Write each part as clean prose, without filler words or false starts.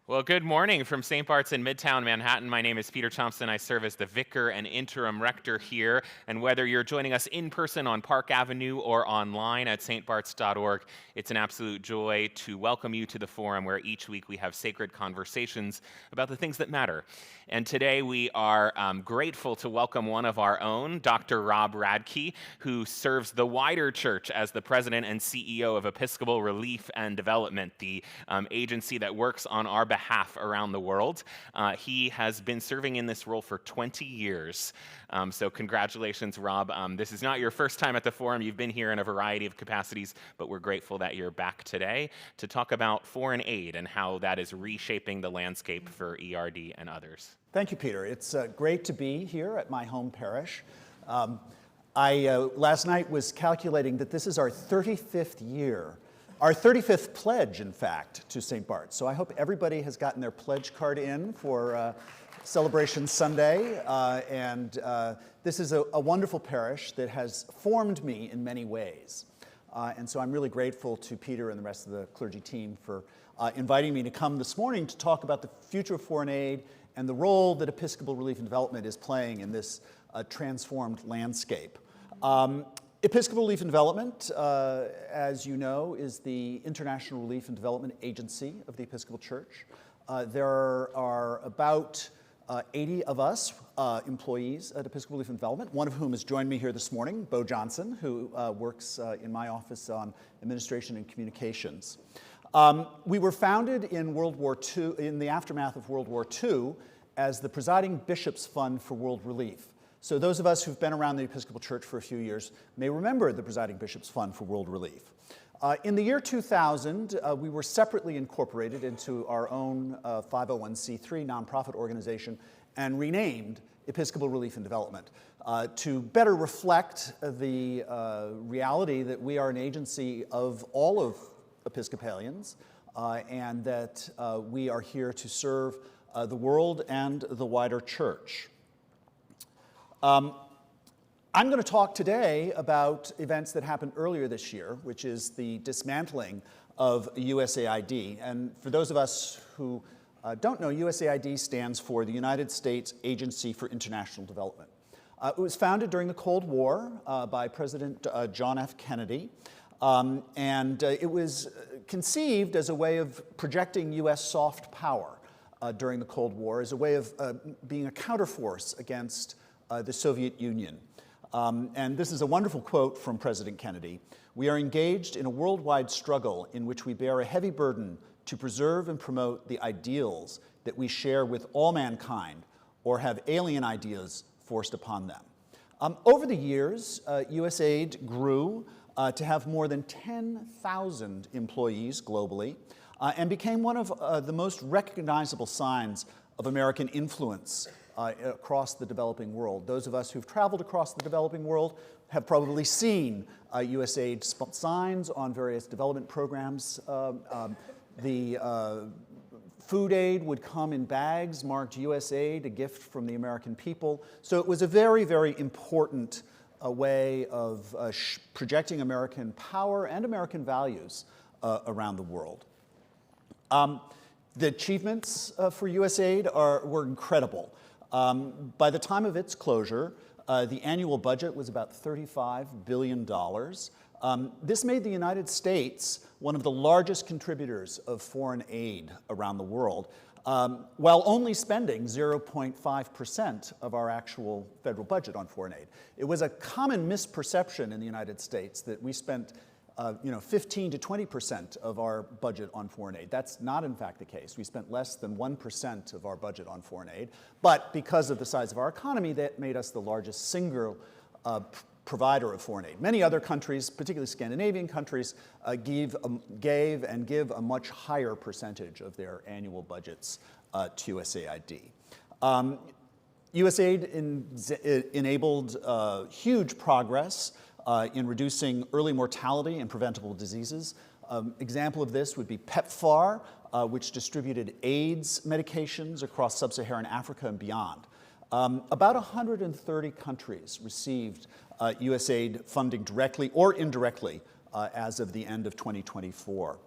Well, good morning from St. Bart's in Midtown Manhattan. My name is Peter Thompson. I serve as the vicar and interim rector here. And whether you're joining us in person on Park Avenue or online at stbarts.org, it's an absolute joy to welcome you to the forum where each week we have sacred conversations about the things that matter. And today we are grateful to welcome one of our own, Dr. Rob Radtke, who serves the wider church as the president and CEO of Episcopal Relief and Development, the agency that works on our behalf around the world. He has been serving in this role for 20 years. So congratulations, Rob. This is not your first time at the forum. You've been here in a variety of capacities, but we're grateful that you're back today to talk about foreign aid and how that is reshaping the landscape for ERD and others. Thank you, Peter. It's great to be here at my home parish. I last night was calculating that this is our 35th year. Our 35th pledge, in fact, to St. Bart's. So I hope everybody has gotten their pledge card in for Celebration Sunday. This is a wonderful parish that has formed me in many ways. And so I'm really grateful to Peter and the rest of the clergy team for inviting me to come this morning to talk about the future of foreign aid and the role that Episcopal Relief and Development is playing in this transformed landscape. Episcopal Relief and Development, as you know, is the international relief and development agency of the Episcopal Church. There are about 80 of us employees at Episcopal Relief and Development, one of whom has joined me here this morning, Bo Johnson, who works in my office on administration and communications. We were founded in World War II, in the aftermath of World War II, as the Presiding Bishops Fund for World Relief. So those of us who've been around the Episcopal Church for a few years may remember the Presiding Bishops Fund for World Relief. In the year 2000, we were separately incorporated into our own 501c3 nonprofit organization and renamed Episcopal Relief and Development to better reflect the reality that we are an agency of all of Episcopalians and that we are here to serve the world and the wider church. I'm going to talk today about events that happened earlier this year, which is the dismantling of USAID. And for those of us who don't know, USAID stands for the United States Agency for International Development. It was founded during the Cold War by President John F. Kennedy. It was conceived as a way of projecting U.S. soft power during the Cold War, as a way of being a counterforce against the Soviet Union. And this is a wonderful quote from President Kennedy. "We are engaged in a worldwide struggle in which we bear a heavy burden to preserve and promote the ideals that we share with all mankind or have alien ideas forced upon them." Over the years, USAID grew to have more than 10,000 employees globally and became one of the most recognizable signs of American influence across the developing world. Those of us who've traveled across the developing world have probably seen USAID signs on various development programs. The food aid would come in bags marked USAID, a gift from the American people. So it was a very, very important way of projecting American power and American values around the world. The achievements for USAID were incredible. By the time of its closure, the annual budget was about $35 billion. This made the United States one of the largest contributors of foreign aid around the world, while only spending 0.5% of our actual federal budget on foreign aid. It was a common misperception in the United States that we spent 15 to 20% of our budget on foreign aid. That's not, in fact, the case. We spent less than 1% of our budget on foreign aid, but because of the size of our economy, that made us the largest single provider of foreign aid. Many other countries, particularly Scandinavian countries, gave and give a much higher percentage of their annual budgets to USAID. USAID enabled huge progress in reducing early mortality and preventable diseases. Example of this would be PEPFAR, which distributed AIDS medications across sub-Saharan Africa and beyond. About 130 countries received USAID funding directly or indirectly as of the end of 2024.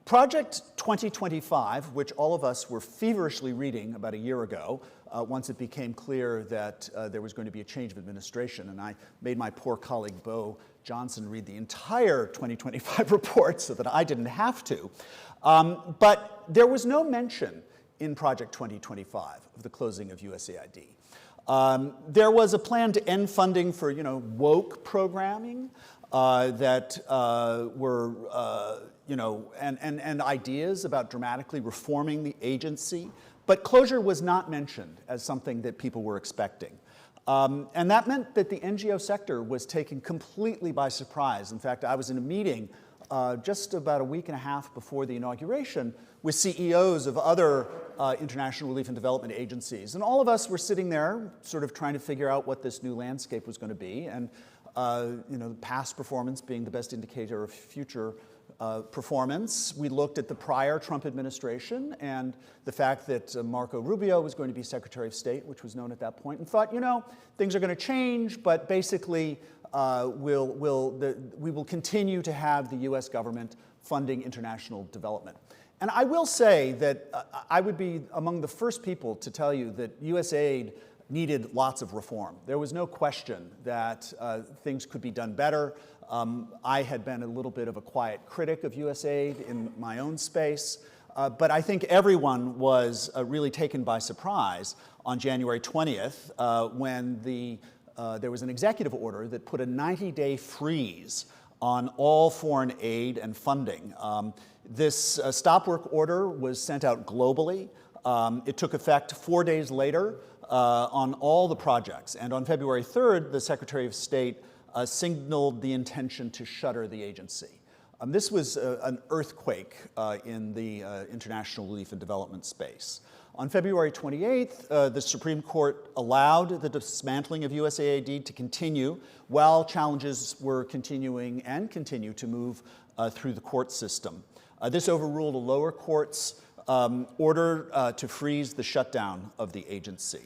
Project 2025, which all of us were feverishly reading about a year ago, once it became clear that there was going to be a change of administration, and I made my poor colleague Bo Johnson read the entire 2025 report so that I didn't have to. But there was no mention in Project 2025 of the closing of USAID. There was a plan to end funding for, woke programming that were, and ideas about dramatically reforming the agency. But closure was not mentioned as something that people were expecting. And that meant that the NGO sector was taken completely by surprise. In fact, I was in a meeting just about a week and a half before the inauguration with CEOs of other international relief and development agencies. And all of us were sitting there sort of trying to figure out what this new landscape was going to be. And past performance being the best indicator of future performance. We looked at the prior Trump administration and the fact that Marco Rubio was going to be Secretary of State, which was known at that point, and thought, things are going to change, but basically we will continue to have the US government funding international development. And I will say that I would be among the first people to tell you that US aid needed lots of reform. There was no question that things could be done better. I had been a little bit of a quiet critic of USAID in my own space, but I think everyone was really taken by surprise on January 20th when there was an executive order that put a 90-day freeze on all foreign aid and funding. This stop work order was sent out globally. It took effect 4 days later on all the projects, and on February 3rd, the Secretary of State signaled the intention to shutter the agency. This was an earthquake in the international relief and development space. On February 28th, the Supreme Court allowed the dismantling of USAID to continue while challenges were continuing and continue to move through the court system. This overruled a lower court's order to freeze the shutdown of the agency.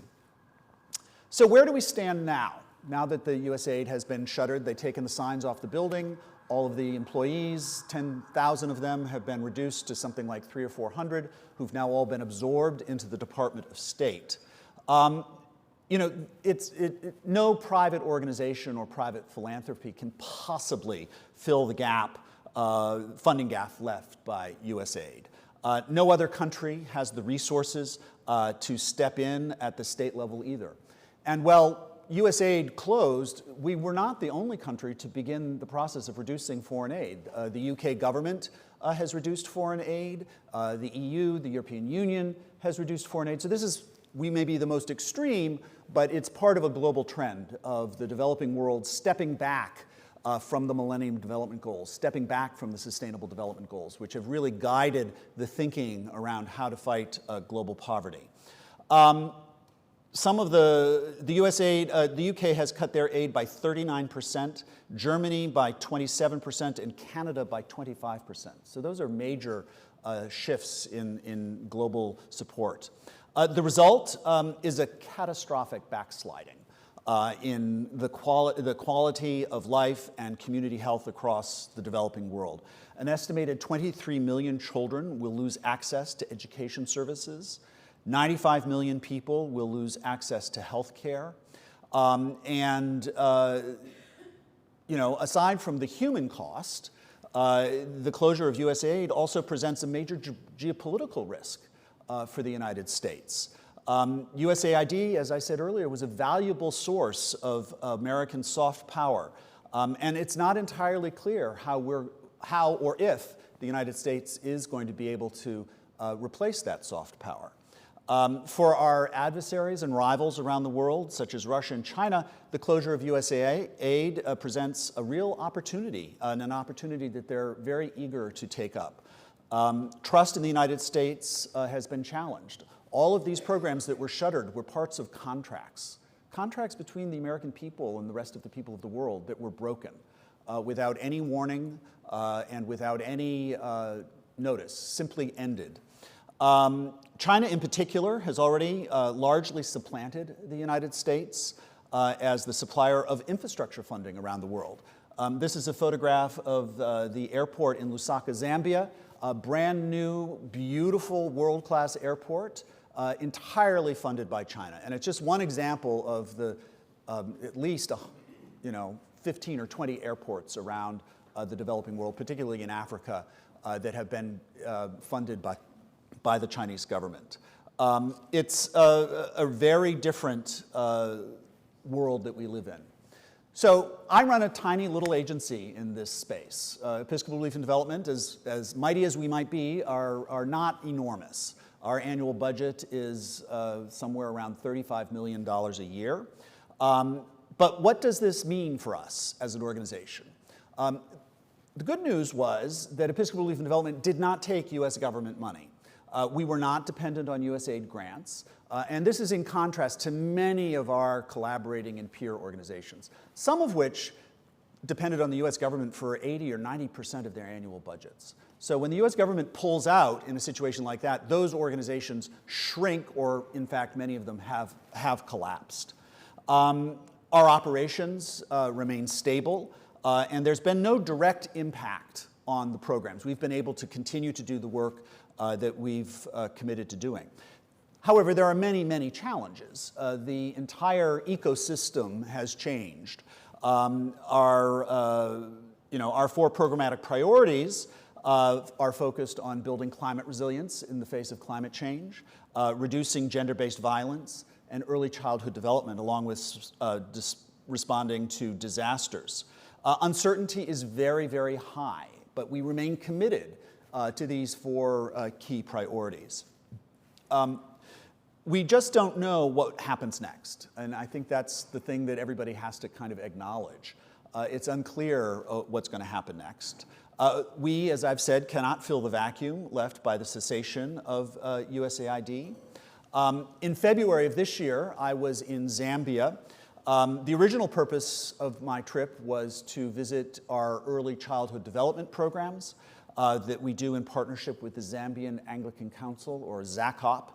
So where do we stand now? Now that the USAID has been shuttered, they've taken the signs off the building. All of the employees, 10,000 of them, have been reduced to something like 300 or 400, who've now all been absorbed into the Department of State. No private organization or private philanthropy can possibly fill the gap, funding gap left by USAID. No other country has the resources to step in at the state level either. And while USAID closed, we were not the only country to begin the process of reducing foreign aid. The UK government has reduced foreign aid. The EU, the European Union, has reduced foreign aid. So we may be the most extreme, but it's part of a global trend of the developing world stepping back from the Millennium Development Goals, stepping back from the Sustainable Development Goals, which have really guided the thinking around how to fight global poverty. Some of the USAID, the UK has cut their aid by 39%, Germany by 27%, and Canada by 25%. So those are major shifts in global support. The result is a catastrophic backsliding in the quality of life and community health across the developing world. An estimated 23 million children will lose access to education services. 95 million people will lose access to health care. Aside from the human cost, the closure of USAID also presents a major geopolitical risk for the United States. USAID, as I said earlier, was a valuable source of American soft power. And it's not entirely clear how or if the United States is going to be able to replace that soft power. For our adversaries and rivals around the world, such as Russia and China, the closure of USAID presents a real opportunity, and an opportunity that they're very eager to take up. Trust in the United States has been challenged. All of these programs that were shuttered were parts of contracts between the American people and the rest of the people of the world that were broken without any warning and without any notice, simply ended. China, in particular, has already largely supplanted the United States as the supplier of infrastructure funding around the world. This is a photograph of the airport in Lusaka, Zambia. a brand new, beautiful, world-class airport, entirely funded by China. And it's just one example of the at least 15 or 20 airports around the developing world, particularly in Africa, that have been funded by the Chinese government. It's a very different world that we live in. So I run a tiny little agency in this space. Episcopal Relief and Development, as mighty as we might be, are not enormous. Our annual budget is somewhere around $35 million a year. But what does this mean for us as an organization? The good news was that Episcopal Relief and Development did not take U.S. government money. We were not dependent on USAID grants, and this is in contrast to many of our collaborating and peer organizations, some of which depended on the U.S. government for 80 or 90% of their annual budgets. So when the U.S. government pulls out in a situation like that, those organizations shrink, or in fact, many of them have collapsed. Our operations remain stable, and there's been no direct impact on the programs. We've been able to continue to do the work that we've committed to doing. However, there are many, many challenges. The entire ecosystem has changed. Our 4 programmatic priorities are focused on building climate resilience in the face of climate change, reducing gender-based violence, and early childhood development, along with responding to disasters. Uncertainty is very, very high, but we remain committed to these 4 key priorities. We just don't know what happens next, and I think that's the thing that everybody has to kind of acknowledge. It's unclear what's going to happen next. We, as I've said, cannot fill the vacuum left by the cessation of USAID. In February of this year, I was in Zambia. The original purpose of my trip was to visit our early childhood development programs that we do in partnership with the Zambian Anglican Council, or ZACOP.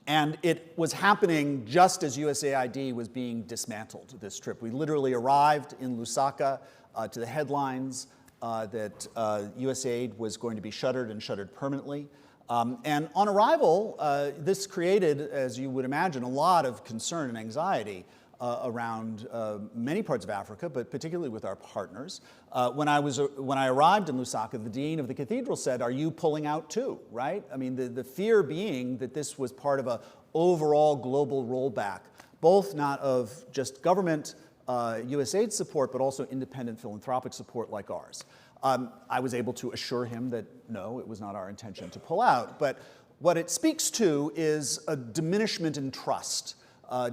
And it was happening just as USAID was being dismantled, this trip. We literally arrived in Lusaka to the headlines that USAID was going to be shuttered, and shuttered permanently. And on arrival, this created, as you would imagine, a lot of concern and anxiety around many parts of Africa, but particularly with our partners. When I arrived in Lusaka, the dean of the cathedral said, "Are you pulling out too?" Right? I mean, the fear being that this was part of an overall global rollback, both not of just government USAID support, but also independent philanthropic support like ours. I was able to assure him that no, it was not our intention to pull out. But what it speaks to is a diminishment in trust,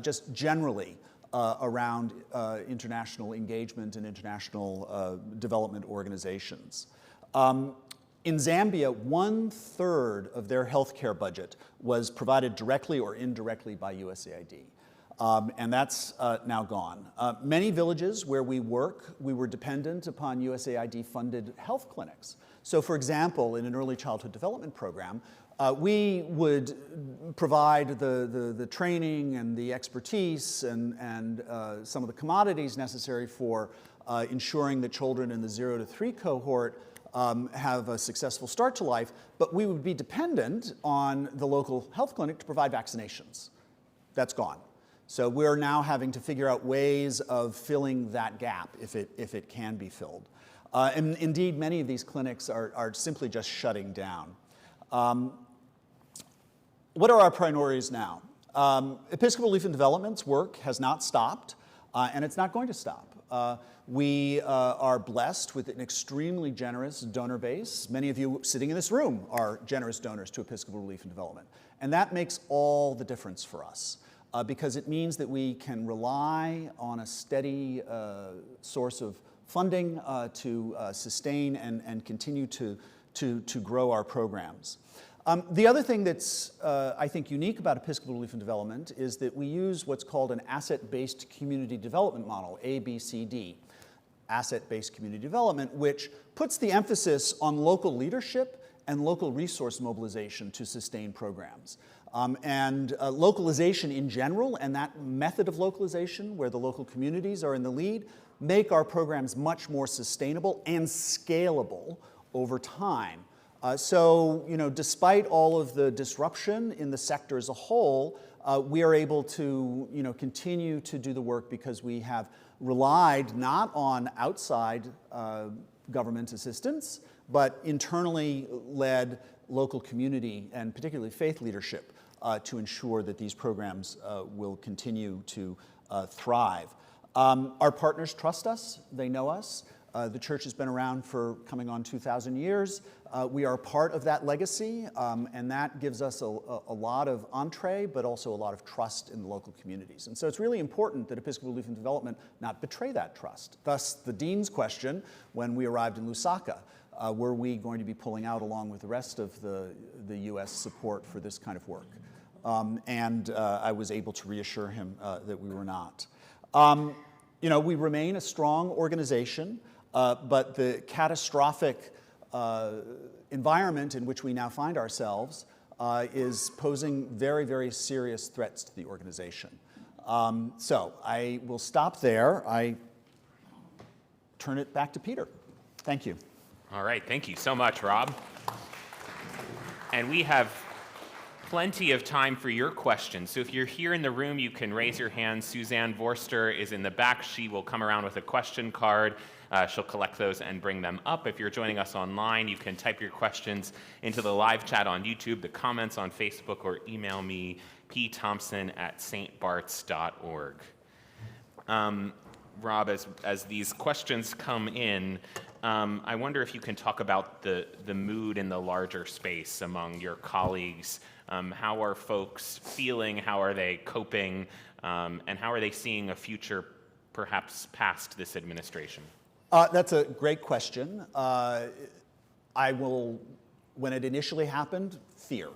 just generally, around international engagement and international development organizations. In Zambia, 1/3 of their healthcare budget was provided directly or indirectly by USAID. And that's now gone. Many villages where we work, we were dependent upon USAID-funded health clinics. So for example, in an early childhood development program, we would provide the training and the expertise and some of the commodities necessary for ensuring that children in the 0 to 3 cohort have a successful start to life, but we would be dependent on the local health clinic to provide vaccinations. That's gone. So we're now having to figure out ways of filling that gap if it can be filled. And indeed, many of these clinics are simply just shutting down. What are our priorities now? Episcopal Relief and Development's work has not stopped, and it's not going to stop. We are blessed with an extremely generous donor base. Many of you sitting in this room are generous donors to Episcopal Relief and Development. And that makes all the difference for us. Because it means that we can rely on a steady source of funding to sustain and continue to grow our programs. The other thing that's, I think, unique about Episcopal Relief and Development is that we use what's called an asset-based community development model, ABCD, asset-based community development, which puts the emphasis on local leadership and local resource mobilization to sustain programs. Localization in general, and that method of localization where the local communities are in the lead, make our programs much more sustainable and scalable over time. So, despite all of the disruption in the sector as a whole, we are able to, continue to do the work because we have relied not on outside government assistance, but internally led local community and particularly faith leadership to ensure that these programs will continue to thrive. Our partners trust us, they know us. The church has been around for coming on 2,000 years. We are part of that legacy, and that gives us a lot of entree, but also a lot of trust in the local communities. And so it's really important that Episcopal Relief and Development not betray that trust. Thus, the dean's question when we arrived in Lusaka, were we going to be pulling out along with the rest of the U.S. support for this kind of work? I was able to reassure him that we were not. We remain a strong organization, but the catastrophic environment in which we now find ourselves is posing very, very serious threats to the organization. So I will stop there. I turn it back to Peter. Thank you. All right, thank you so much, Rob. And we have plenty of time for your questions. So if you're here in the room, you can raise your hand. Suzanne Vorster is in the back. She will come around with a question card. She'll collect those and bring them up. If you're joining us online, you can type your questions into the live chat on YouTube, the comments on Facebook, or email me, pthompson@stbarts.org. Rob, as these questions come in, I wonder if you can talk about the mood in the larger space among your colleagues. How are folks feeling? How are they coping? And how are they seeing a future perhaps past this administration? That's a great question. When it initially happened, fear.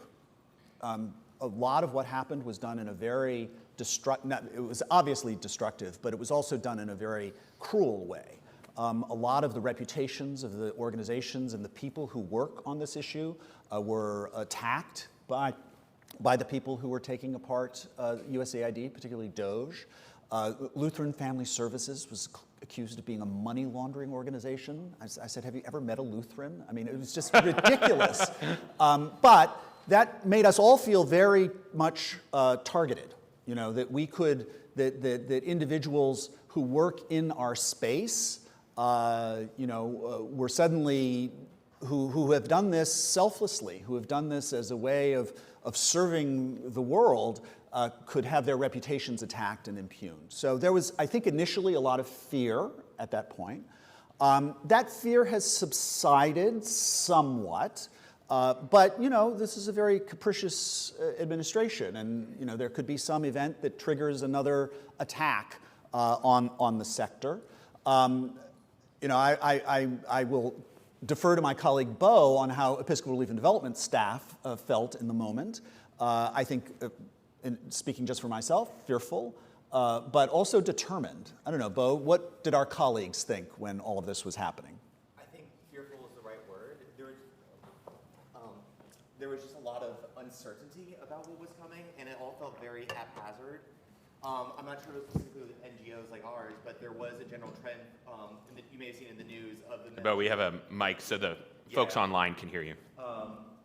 A lot of what happened was done in a very it was obviously destructive, but it was also done in a very cruel way. A lot of the reputations of the organizations and the people who work on this issue were attacked by the people who were taking apart USAID, particularly DOGE. Lutheran Family Services was accused of being a money laundering organization. I said, have you ever met a Lutheran? I mean, it was just ridiculous. But that made us all feel very much targeted, that we could, that individuals who work in our space, were suddenly, who have done this selflessly, who have done this as a way of serving the world, could have their reputations attacked and impugned. So there was, I think, initially a lot of fear at that point. That fear has subsided somewhat, but this is a very capricious administration, and there could be some event that triggers another attack on the sector. I will defer to my colleague Bo on how Episcopal Relief and Development staff felt in the moment. I think, speaking just for myself, fearful, but also determined. I don't know, Bo, what did our colleagues think when all of this was happening? I think fearful is the right word. There was just a lot of uncertainty about what was coming, and it all felt very haphazard. I'm not sure specifically with NGOs like ours, but there was a general trend that you may have seen in the news of the... But we have a mic so the folks online can hear you.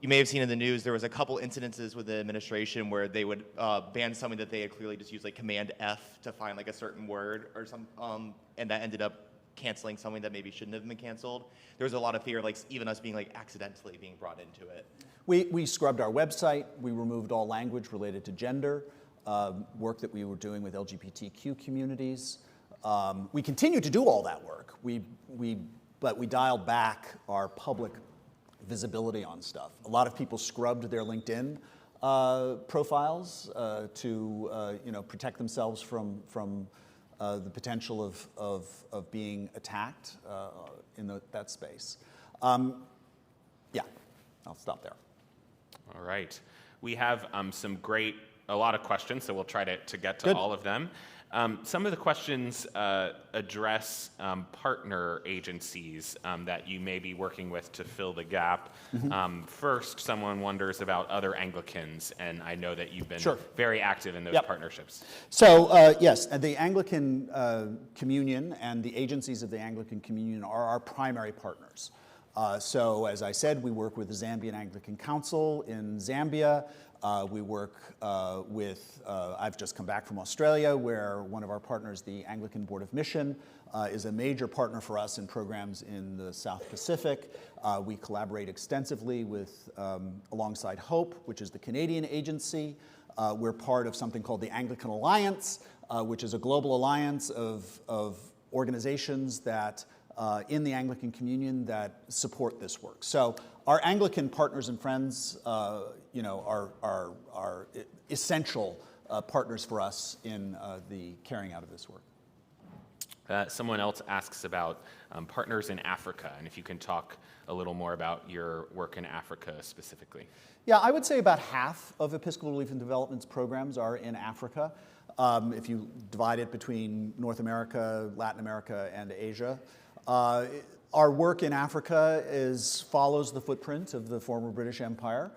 You may have seen in the news there was a couple incidences with the administration where they would ban something that they had clearly just used like Command F to find like a certain word or some, and that ended up canceling something that maybe shouldn't have been canceled. There was a lot of fear, like even us being like accidentally being brought into it. We scrubbed our website. We removed all language related to gender. Work that we were doing with LGBTQ communities. We continue to do all that work. But we dialed back our public visibility on stuff. A lot of people scrubbed their LinkedIn profiles to protect themselves from the potential of being attacked in that space. Yeah, I'll stop there. All right. We have a lot of questions, so we'll try to get to Good. all of them. Some of the questions address partner agencies that you may be working with to fill the gap. Mm-hmm. First, someone wonders about other Anglicans, and I know that you've been very active in those partnerships. So yes, the Anglican Communion and the agencies of the Anglican Communion are our primary partners. So as I said, we work with the Zambian Anglican Council in Zambia. We work with, I've just come back from Australia, where one of our partners, the Anglican Board of Mission, is a major partner for us in programs in the South Pacific. We collaborate extensively with, alongside HOPE, which is the Canadian agency. We're part of something called the Anglican Alliance, which is a global alliance of organizations that in the Anglican Communion that support this work. So our Anglican partners and friends, are essential partners for us in the carrying out of this work. Someone else asks about partners in Africa, and if you can talk a little more about your work in Africa specifically. Yeah, I would say about half of Episcopal Relief and Development's programs are in Africa. If you divide it between North America, Latin America, and Asia. Our work in Africa follows the footprint of the former British Empire.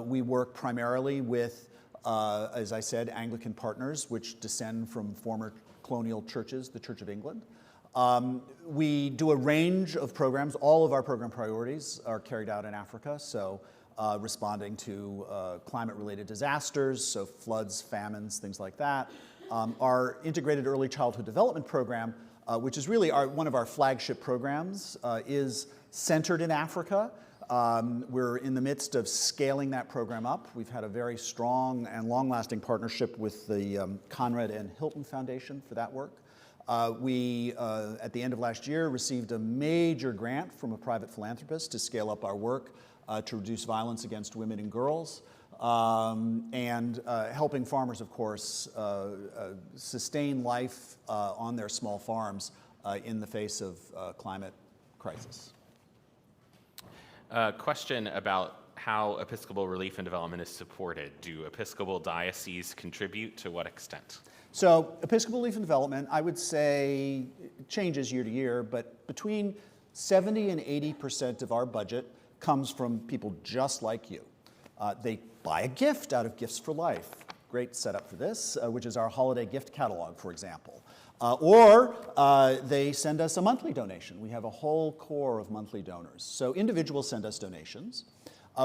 We work primarily with, as I said, Anglican partners, which descend from former colonial churches, the Church of England. We do a range of programs. All of our program priorities are carried out in Africa, so responding to climate-related disasters, so floods, famines, things like that. Our Integrated Early Childhood Development Program, which is really one of our flagship programs, is centered in Africa. We're in the midst of scaling that program up. We've had a very strong and long-lasting partnership with the Conrad and Hilton Foundation for that work. We, at the end of last year, received a major grant from a private philanthropist to scale up our work to reduce violence against women and girls, and helping farmers, of course, sustain life on their small farms in the face of climate crisis. Question about how Episcopal Relief and Development is supported. Do Episcopal dioceses contribute? To what extent? So Episcopal Relief and Development, I would say, changes year to year, but between 70 and 80% of our budget comes from people just like you. They buy a gift out of Gifts for Life. Great setup for this, which is our holiday gift catalog, for example. Or they send us a monthly donation. We have a whole core of monthly donors. So individuals send us donations.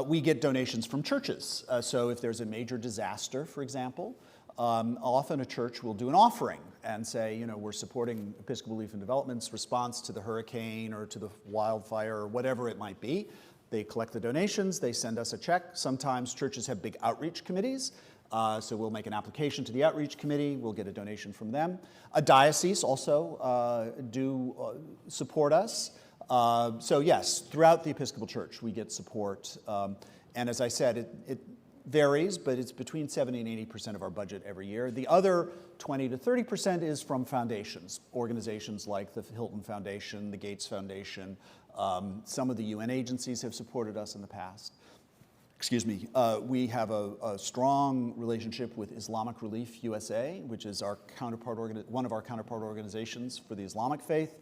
We get donations from churches. So if there's a major disaster, for example, often a church will do an offering and say, we're supporting Episcopal Relief and Development's response to the hurricane or to the wildfire or whatever it might be. They collect the donations, they send us a check. Sometimes churches have big outreach committees. So we'll make an application to the outreach committee, we'll get a donation from them. A diocese also do support us. So yes, throughout the Episcopal Church we get support. And as I said, it varies, but it's between 70 and 80% of our budget every year. The other 20 to 30% is from foundations, organizations like the Hilton Foundation, the Gates Foundation. Some of the UN agencies have supported us in the past. Excuse me, we have a strong relationship with Islamic Relief USA, which is our one of our counterpart organizations for the Islamic faith.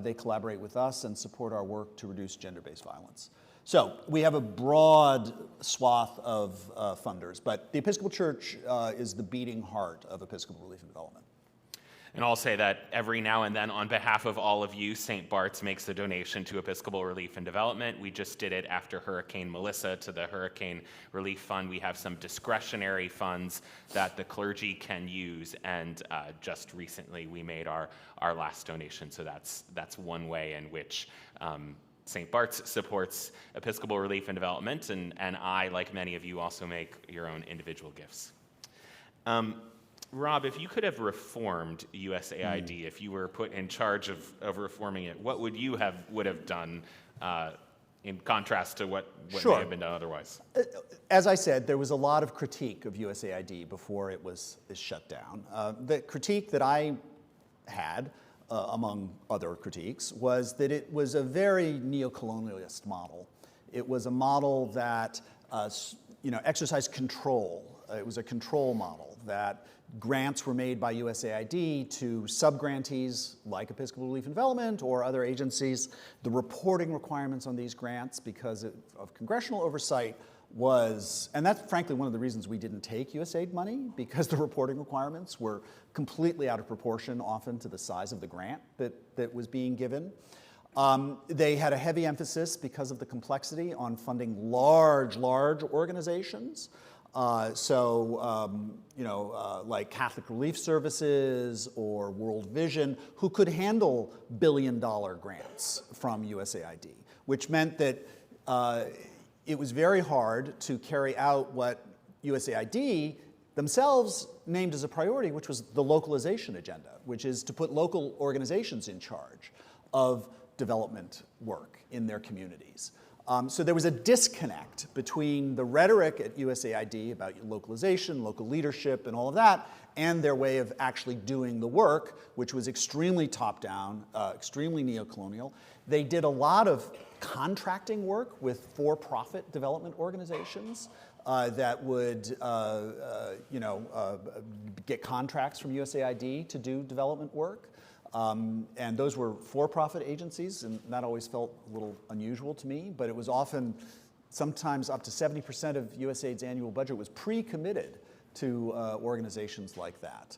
They collaborate with us and support our work to reduce gender-based violence. So we have a broad swath of funders, but the Episcopal Church is the beating heart of Episcopal Relief and Development. And I'll say that every now and then, on behalf of all of you, St. Bart's makes a donation to Episcopal Relief and Development. We just did it after Hurricane Melissa to the Hurricane Relief Fund. We have some discretionary funds that the clergy can use, and just recently we made our last donation. So that's one way in which St. Bart's supports Episcopal Relief and Development, and I, like many of you, also make your own individual gifts. Rob, if you could have reformed USAID, if you were put in charge of reforming it, what would you have done in contrast to what Sure. may have been done otherwise? As I said, there was a lot of critique of USAID before it was shut down. The critique that I had, among other critiques, was that it was a very neo-colonialist model. It was a model that exercised control. It was a control model that grants were made by USAID to sub-grantees like Episcopal Relief and Development or other agencies. The reporting requirements on these grants, because of congressional oversight, and that's frankly one of the reasons we didn't take USAID money, because the reporting requirements were completely out of proportion often to the size of the grant that was being given. They had a heavy emphasis, because of the complexity, on funding large organizations. Like Catholic Relief Services or World Vision, who could handle billion-dollar grants from USAID, which meant that it was very hard to carry out what USAID themselves named as a priority, which was the localization agenda, which is to put local organizations in charge of development work in their communities. So there was a disconnect between the rhetoric at USAID about localization, local leadership, and all of that, and their way of actually doing the work, which was extremely top-down, extremely neo-colonial. They did a lot of contracting work with for-profit development organizations that would get contracts from USAID to do development work. And those were for-profit agencies, and that always felt a little unusual to me, but it was often, sometimes up to 70% of USAID's annual budget was pre-committed to organizations like that.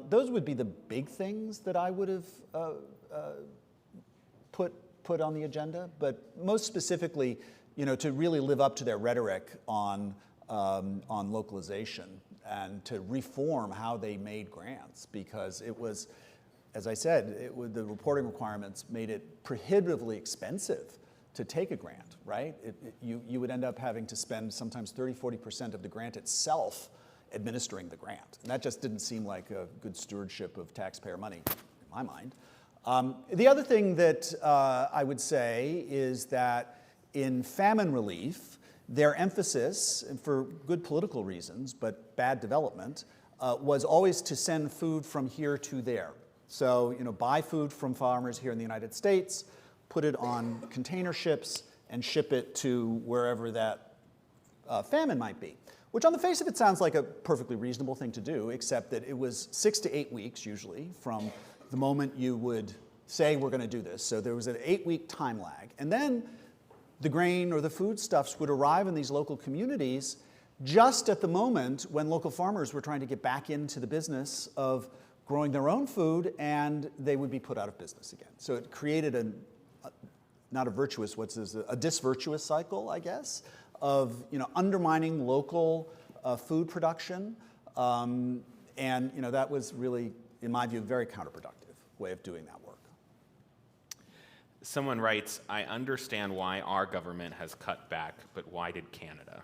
Those would be the big things that I would have put on the agenda, but most specifically, to really live up to their rhetoric on localization and to reform how they made grants, because it was, as I said, the reporting requirements made it prohibitively expensive to take a grant, right? You would end up having to spend sometimes 30–40% of the grant itself administering the grant. And that just didn't seem like a good stewardship of taxpayer money, in my mind. The other thing that I would say is that in famine relief, their emphasis, and for good political reasons, but bad development, was always to send food from here to there. So, buy food from farmers here in the United States, put it on container ships, and ship it to wherever that famine might be. Which on the face of it sounds like a perfectly reasonable thing to do, except that it was 6 to 8 weeks, usually, from the moment you would say, we're going to do this. So there was an 8-week time lag. And then the grain or the foodstuffs would arrive in these local communities just at the moment when local farmers were trying to get back into the business of growing their own food, and they would be put out of business again. So it created not a virtuous, a disvirtuous cycle, I guess, of undermining local food production. And that was really, in my view, a very counterproductive way of doing that work. Someone writes, I understand why our government has cut back, but why did Canada?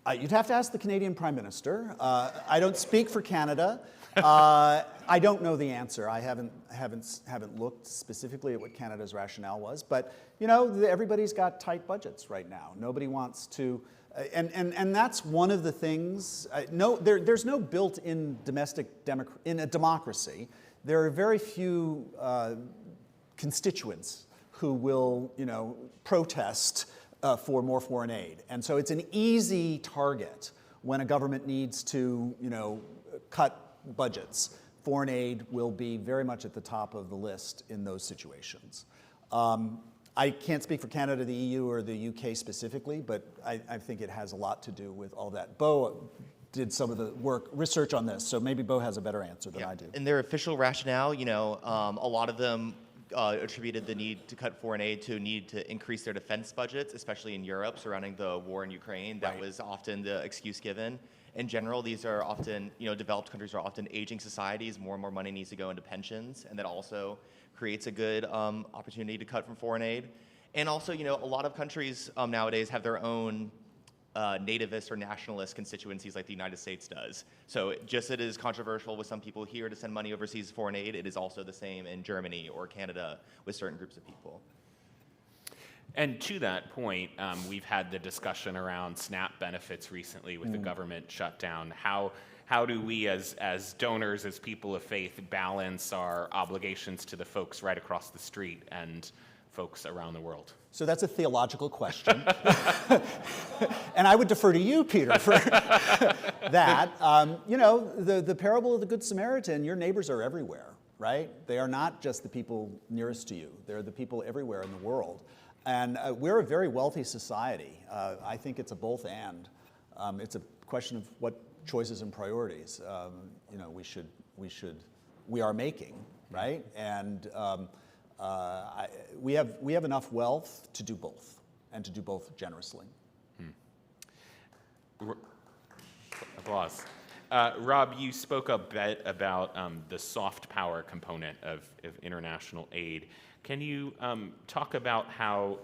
You'd have to ask the Canadian Prime Minister. I don't speak for Canada. I don't know the answer. I haven't looked specifically at what Canada's rationale was, but everybody's got tight budgets right now. Nobody wants to, and that's one of the things. There's no built-in in a democracy. There are very few constituents who will, protest for more foreign aid, and so it's an easy target when a government needs to, cut budgets. Foreign aid will be very much at the top of the list in those situations. I can't speak for Canada, the EU, or the UK specifically, but I think it has a lot to do with all that. Bo did some of the research on this, so maybe Bo has a better answer than I do. In their official rationale, a lot of them attributed the need to cut foreign aid to a need to increase their defense budgets, especially in Europe surrounding the war in Ukraine. That was often the excuse given. In general, these are often, developed countries are often aging societies. More and more money needs to go into pensions, and that also creates a good opportunity to cut from foreign aid. And also, a lot of countries nowadays have their own nativist or nationalist constituencies like the United States does. So just it is controversial with some people here to send money overseas foreign aid, it is also the same in Germany or Canada with certain groups of people. And to that point, we've had the discussion around SNAP benefits recently with the government shutdown. How do we as donors, as people of faith, balance our obligations to the folks right across the street and folks around the world? So that's a theological question. And I would defer to you, Peter, for that. The parable of the Good Samaritan, your neighbors are everywhere, right? They are not just the people nearest to you. They're the people everywhere in the world. And we're a very wealthy society. I think it's a both and. It's a question of what choices and priorities we are making, right? And We have enough wealth to do both, and to do both generously. Applause. Rob, you spoke a bit about the soft power component of international aid. Can you talk about how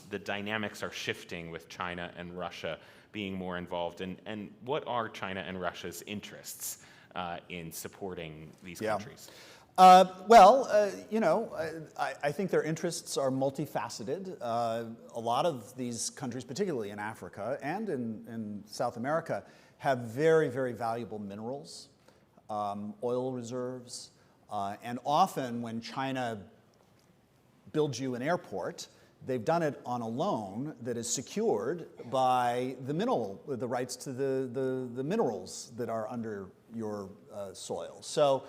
the dynamics are shifting with China and Russia being more involved, and what are China and Russia's interests in supporting these countries? I think their interests are multifaceted. A lot of these countries, particularly in Africa and in South America, have very, very valuable minerals, oil reserves, and often when China builds you an airport, they've done it on a loan that is secured by the rights to the minerals that are under your soil. So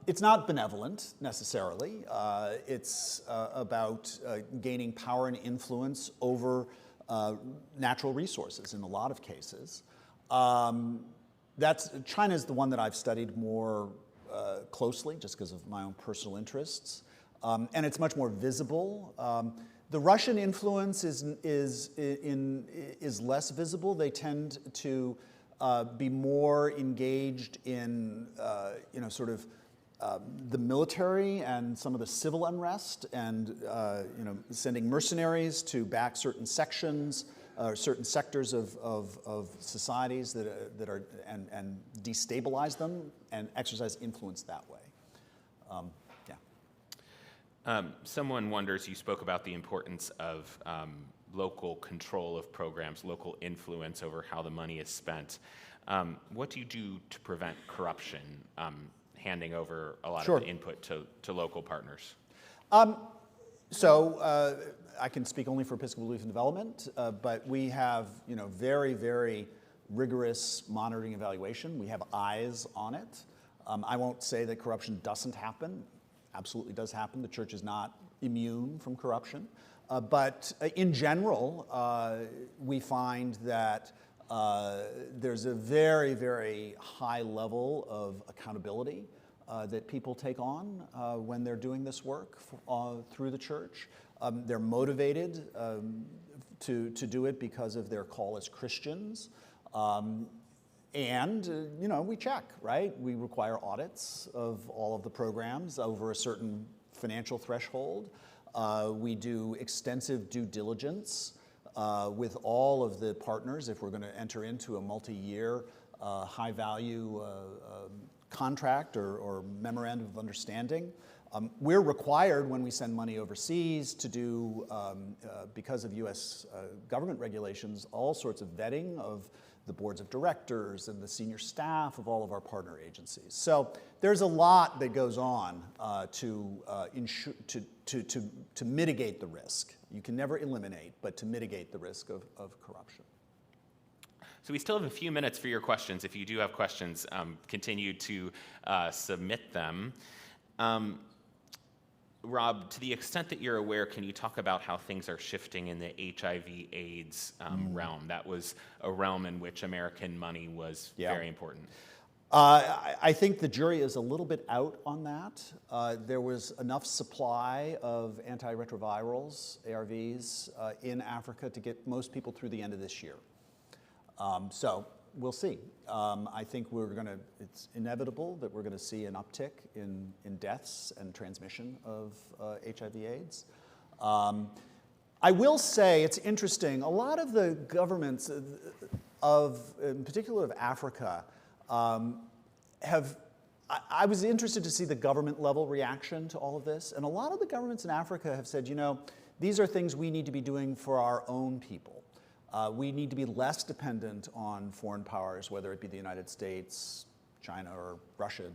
it's not benevolent necessarily. It's about gaining power and influence over natural resources in a lot of cases. China is the one that I've studied more closely, just because of my own personal interests, and it's much more visible. The Russian influence is less visible. They tend to be more engaged in the military and some of the civil unrest, and sending mercenaries to back certain sections, certain sectors of societies that are and destabilize them and exercise influence that way. Someone wonders, you spoke about the importance of local control of programs, local influence over how the money is spent. What do you do to prevent corruption, handing over a lot of the input to local partners? I can speak only for Episcopal Youth and Development, but we have very, very rigorous monitoring evaluation. We have eyes on it. I won't say that corruption doesn't happen. Absolutely does happen. The church is not immune from corruption. But in general, we find that there's a very, very high level of accountability that people take on when they're doing this work through the church. They're motivated to do it because of their call as Christians. We check, right? We require audits of all of the programs over a certain financial threshold. We do extensive due diligence with all of the partners if we're going to enter into a multi-year high-value contract or memorandum of understanding. We're required when we send money overseas to do, because of U.S. Government regulations, all sorts of vetting of the boards of directors and the senior staff of all of our partner agencies. So there's a lot that goes on to mitigate the risk. You can never eliminate, but to mitigate the risk of corruption. So we still have a few minutes for your questions. If you do have questions, continue to submit them. Rob, to the extent that you're aware, can you talk about how things are shifting in the HIV/AIDS realm? That was a realm in which American money was very important. I think the jury is a little bit out on that. There was enough supply of antiretrovirals, ARVs, in Africa to get most people through the end of this year. So we'll see. I think it's inevitable that we're going to see an uptick in deaths and transmission of HIV/AIDS. I will say it's interesting. A lot of the governments in particular of Africa, I was interested to see the government level reaction to all of this. And a lot of the governments in Africa have said, these are things we need to be doing for our own people. We need to be less dependent on foreign powers, whether it be the United States, China, or Russia.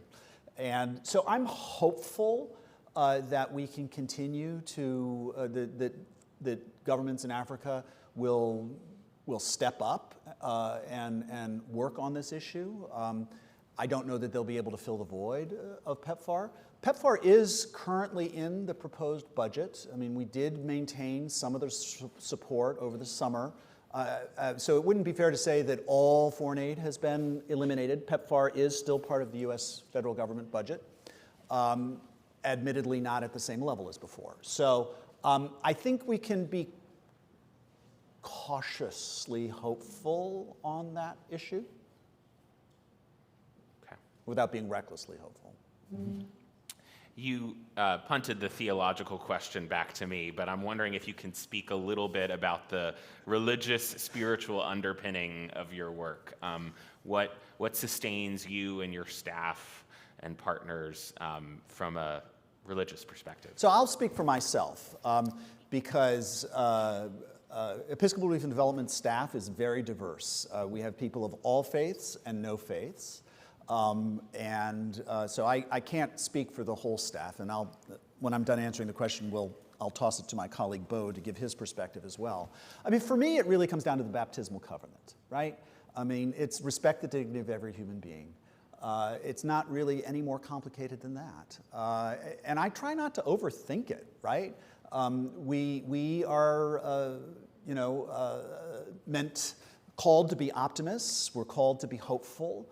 And so I'm hopeful that we can continue to, that governments in Africa will step up and work on this issue. I don't know that they'll be able to fill the void of PEPFAR. PEPFAR is currently in the proposed budget. I mean, we did maintain some of the support over the summer. So it wouldn't be fair to say that all foreign aid has been eliminated. PEPFAR is still part of the U.S. federal government budget. admittedly not at the same level as before. So I think we can be cautiously hopeful on that issue. Okay. Without being recklessly hopeful. You punted the theological question back to me, but I'm wondering if you can speak a little bit about the religious, spiritual underpinning of your work. What sustains you and your staff and partners from a religious perspective? So I'll speak for myself because Episcopal Relief and Development staff is very diverse. We have people of all faiths and no faiths. So I can't speak for the whole staff, and when I'm done answering the question, I'll toss it to my colleague Bo to give his perspective as well. I mean, for me, it really comes down to the baptismal covenant, right? I mean, it's respect the dignity of every human being. It's not really any more complicated than that. And I try not to overthink it, right? We are, called to be optimists. We're called to be hopeful.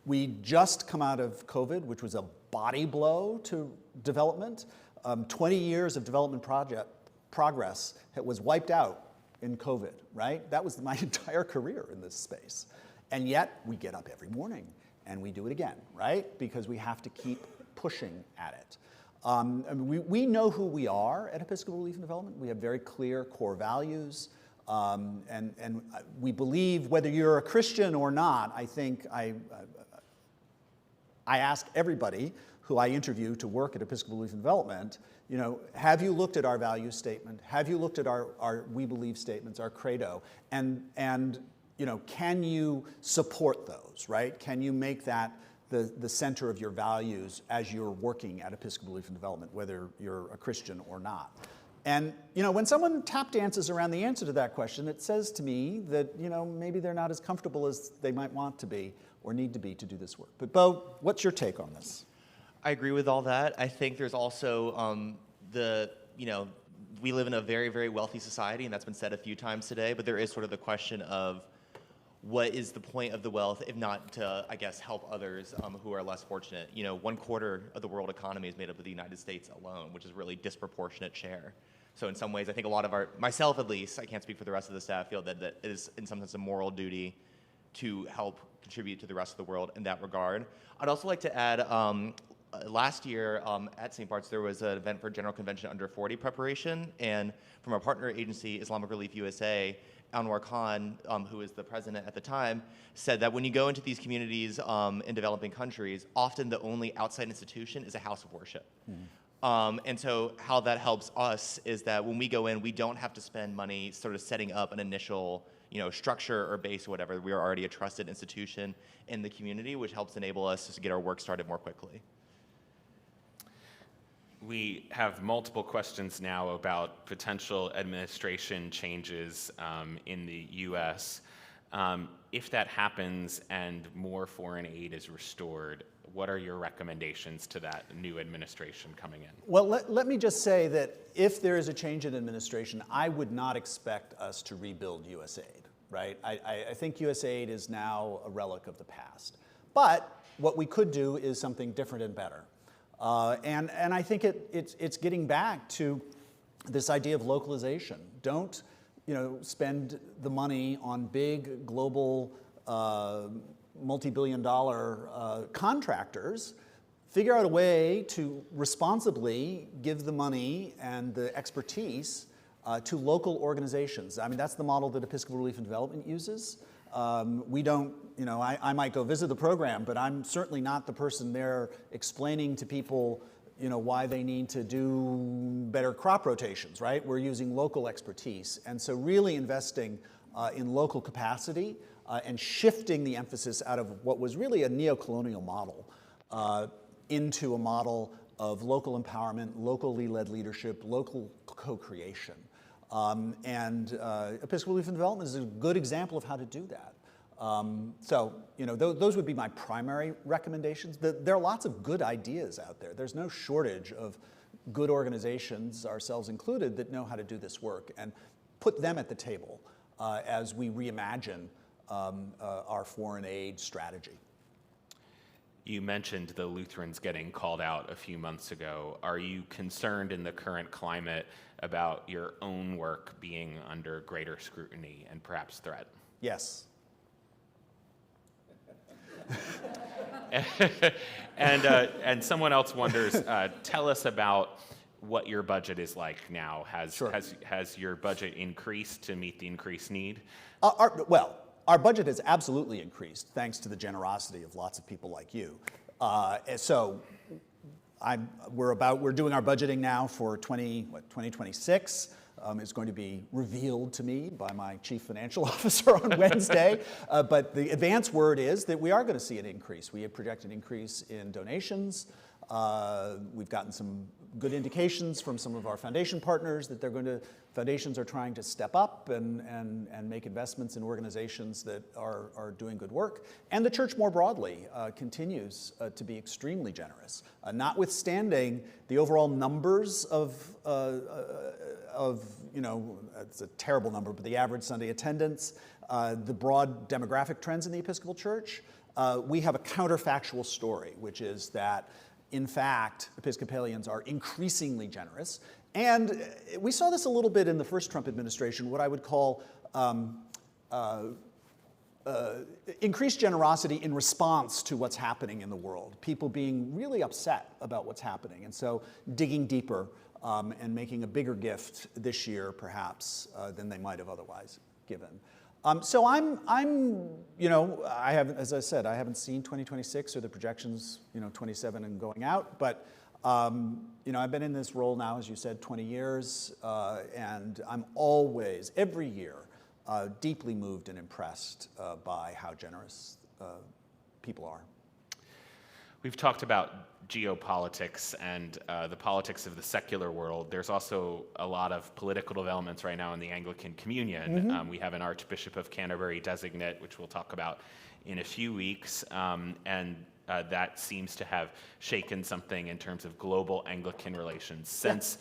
We just come out of COVID, which was a body blow to development. 20 years of development progress was wiped out in COVID, right? That was my entire career in this space. And yet we get up every morning and we do it again, right? Because we have to keep pushing at it. We know who we are at Episcopal Relief and Development. We have very clear core values. And we believe, whether you're a Christian or not, I think I ask everybody who I interview to work at Episcopal Relief and Development, have you looked at our value statement? Have you looked at our we believe statements, our credo? And can you support those, right? Can you make that the center of your values as you're working at Episcopal Relief and Development, whether you're a Christian or not? And when someone tap dances around the answer to that question, it says to me that maybe they're not as comfortable as they might want to be or need to be to do this work. But Bo, what's your take on this? I agree with all that. I think there's also we live in a very, very wealthy society, and that's been said a few times today, but there is sort of the question of what is the point of the wealth if not to, I guess, help others who are less fortunate? 1/4 of the world economy is made up of the United States alone, which is a really disproportionate share. So in some ways, I think a lot of myself at least, I can't speak for the rest of the staff, feel that it is in some sense a moral duty to help contribute to the rest of the world in that regard. I'd also like to add, last year at St. Bart's, there was an event for General Convention Under 40 preparation, and from our partner agency, Islamic Relief USA, Anwar Khan, who was the president at the time, said that when you go into these communities in developing countries, often the only outside institution is a house of worship. And so how that helps us is that when we go in, we don't have to spend money sort of setting up an initial structure or base or whatever. We are already a trusted institution in the community, which helps enable us to get our work started more quickly. We have multiple questions now about potential administration changes in the U.S. If that happens and more foreign aid is restored, what are your recommendations to that new administration coming in? Well, let me just say that if there is a change in administration, I would not expect us to rebuild USAID, right? I think USAID is now a relic of the past. But what we could do is something different and better. And I think it's getting back to this idea of localization. Don't spend the money on big global multi-billion-dollar contractors. Figure out a way to responsibly give the money and the expertise to local organizations. I mean, that's the model that Episcopal Relief and Development uses. We don't, I might go visit the program, but I'm certainly not the person there explaining to people, why they need to do better crop rotations, right? We're using local expertise. And so really investing in local capacity and shifting the emphasis out of what was really a neo-colonial model into a model of local empowerment, locally led leadership, local co-creation. Episcopal Relief and Development is a good example of how to do that. Those would be my primary recommendations. There are lots of good ideas out there. There's no shortage of good organizations, ourselves included, that know how to do this work, and put them at the table as we reimagine our foreign aid strategy. You mentioned the Lutherans getting called out a few months ago. Are you concerned in the current climate about your own work being under greater scrutiny and perhaps threat? Yes. And someone else wonders, tell us about what your budget is like now. Has your budget increased to meet the increased need? Our budget has absolutely increased thanks to the generosity of lots of people like you. We're doing our budgeting now for 2026. It's going to be revealed to me by my chief financial officer on Wednesday. But the advance word is that we are going to see an increase. We have projected an increase in donations. We've gotten some good indications from some of our foundation partners that foundations are trying to step up and make investments in organizations that are doing good work. And the church more broadly continues to be extremely generous, notwithstanding the overall numbers of it's a terrible number, but the average Sunday attendance, the broad demographic trends in the Episcopal Church. We have a counterfactual story, which is that in fact, Episcopalians are increasingly generous. And we saw this a little bit in the first Trump administration, what I would call increased generosity in response to what's happening in the world. People being really upset about what's happening. And so digging deeper and making a bigger gift this year, perhaps, than they might have otherwise given. So I haven't, as I said, I haven't seen 2026 or the projections, 27 and going out, but, I've been in this role now, as you said, 20 years, and I'm always, every year, deeply moved and impressed by how generous people are. We've talked about geopolitics and the politics of the secular world. There's also a lot of political developments right now in the Anglican Communion. Mm-hmm. We have an Archbishop of Canterbury designate, which we'll talk about in a few weeks, and that seems to have shaken something in terms of global Anglican relations. Since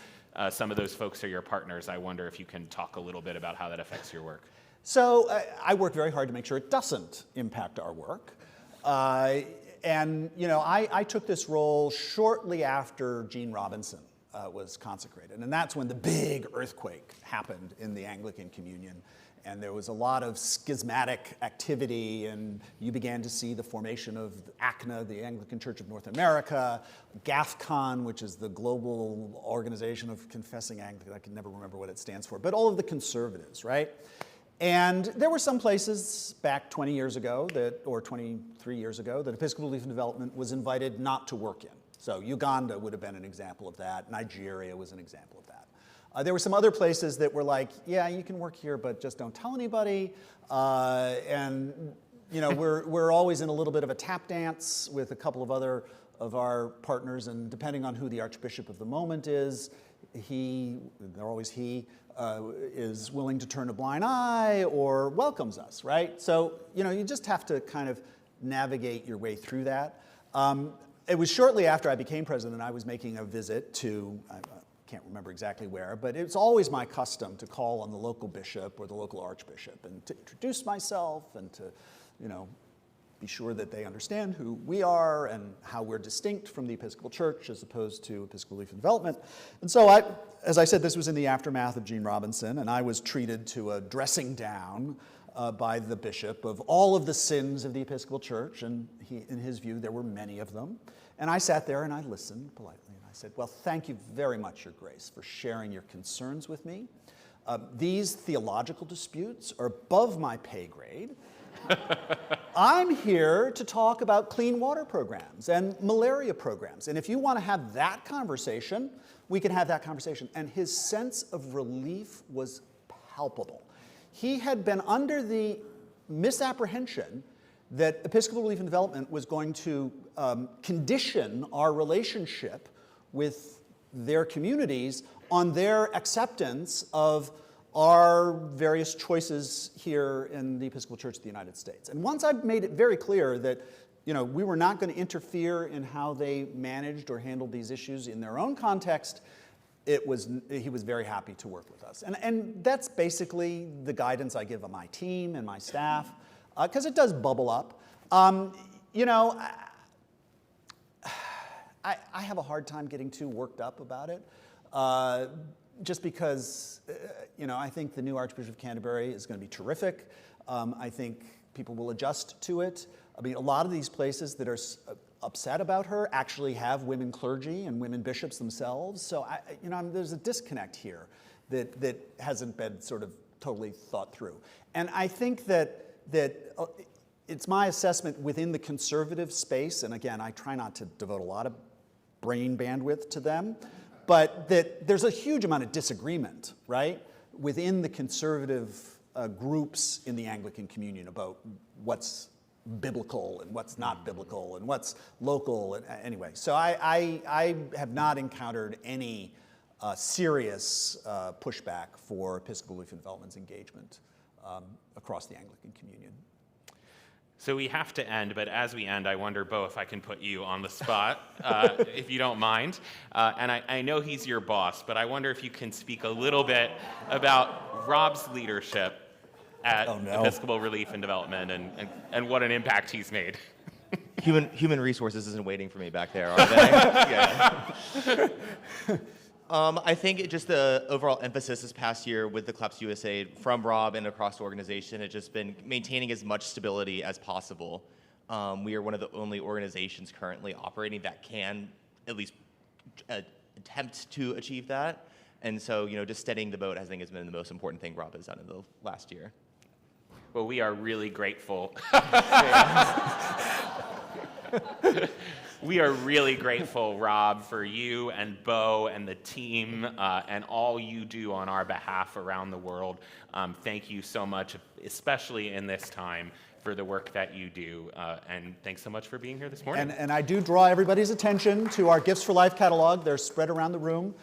some of those folks are your partners, I wonder if you can talk a little bit about how that affects your work. So I work very hard to make sure it doesn't impact our work. And I took this role shortly after Gene Robinson was consecrated. And that's when the big earthquake happened in the Anglican Communion. And there was a lot of schismatic activity, and you began to see the formation of ACNA, the Anglican Church of North America, GAFCON, which is the Global Organization of Confessing Anglicans. I can never remember what it stands for, but all of the conservatives, right? And there were some places back 20 years ago, or 23 years ago, that Episcopal Relief and Development was invited not to work in. So Uganda would have been an example of that. Nigeria was an example of that. There were some other places that were like, yeah, you can work here, but just don't tell anybody. We're always in a little bit of a tap dance with a couple of other of our partners, and depending on who the Archbishop of the moment is, they're always is willing to turn a blind eye or welcomes us, right? So, you just have to kind of navigate your way through that. It was shortly after I became president, I was making a visit to, I can't remember exactly where, but it's always my custom to call on the local bishop or the local archbishop and to introduce myself and to, be sure that they understand who we are and how we're distinct from the Episcopal Church as opposed to Episcopal Relief and Development. And so as I said, this was in the aftermath of Gene Robinson, and I was treated to a dressing down by the bishop of all of the sins of the Episcopal Church, and in his view, there were many of them. And I sat there and I listened politely, and I said, well, thank you very much, Your Grace, for sharing your concerns with me. These theological disputes are above my pay grade. I'm here to talk about clean water programs and malaria programs. And if you want to have that conversation, we can have that conversation. And his sense of relief was palpable. He had been under the misapprehension that Episcopal Relief and Development was going to condition our relationship with their communities on their acceptance of our various choices here in the Episcopal Church of the United States. And once I've made it very clear that we were not going to interfere in how they managed or handled these issues in their own context, he was very happy to work with us. And that's basically the guidance I give my team and my staff, because it does bubble up. I have a hard time getting too worked up about it, just because, I think the new Archbishop of Canterbury is going to be terrific. I think people will adjust to it. I mean, a lot of these places that are upset about her actually have women clergy and women bishops themselves. So, there's a disconnect here that hasn't been sort of totally thought through. And I think that it's my assessment within the conservative space, and again, I try not to devote a lot of brain bandwidth to them, but that there's a huge amount of disagreement, right, within the conservative groups in the Anglican Communion about what's biblical and what's not biblical and what's local. And anyway, so I have not encountered any serious pushback for Episcopal Youth and Development's engagement across the Anglican Communion. So we have to end, but as we end, I wonder, Bo, if I can put you on the spot, if you don't mind. And I know he's your boss, but I wonder if you can speak a little bit about Rob's leadership at Episcopal Relief and Development and what an impact he's made. Human resources isn't waiting for me back there, are they? Yeah. I think just the overall emphasis this past year with the CLAPS USA from Rob and across the organization has just been maintaining as much stability as possible. We are one of the only organizations currently operating that can at least attempt to achieve that. And so, just steadying the boat, I think, has been the most important thing Rob has done in the last year. Well, we are really grateful. We are really grateful, Rob, for you and Bo and the team and all you do on our behalf around the world. Thank you so much, especially in this time, for the work that you do. And thanks so much for being here this morning. And I do draw everybody's attention to our Gifts for Life catalog. They're spread around the room.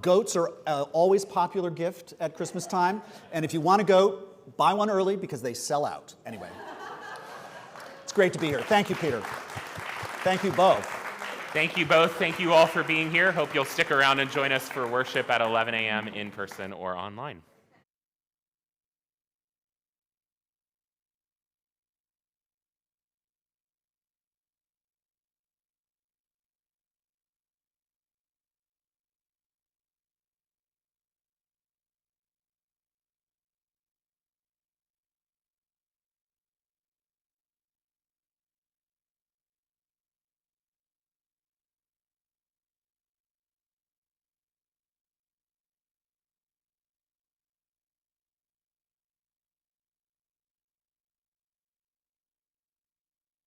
Goats are always a popular gift at Christmas time. And if you want a goat, buy one early because they sell out. Anyway, it's great to be here. Thank you, Peter. Thank you both. Thank you both. Thank you all for being here. Hope you'll stick around and join us for worship at 11 a.m. in person or online.